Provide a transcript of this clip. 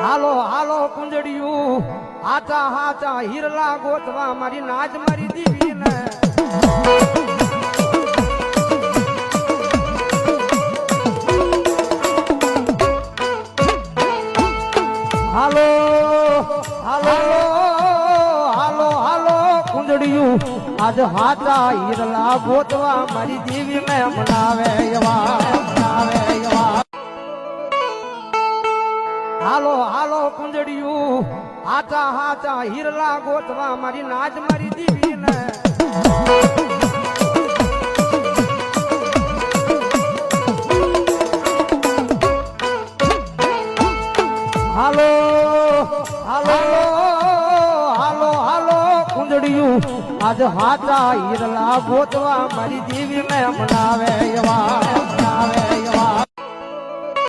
હાલો હાલો કુંજડિયું હાચા હાચા હીરલા ગોતવા મારી નાજ મારી દીવી ને હાલો હાલો હાલો હાલો કુંજડિયું આજ હાચા હીરલા ગોતવા મારી દીવી ને મનાવે એવા હાલો હાલો કુંજડિયું હાચા હાચા હીરલા ગોતવા મારી નાજ મારી દીવી ને હાલો હાલો હાલો હાલો કુંજડિયું આજ હાચા હીરલા ગોતવા મારી દીવી ને મનાવે એવા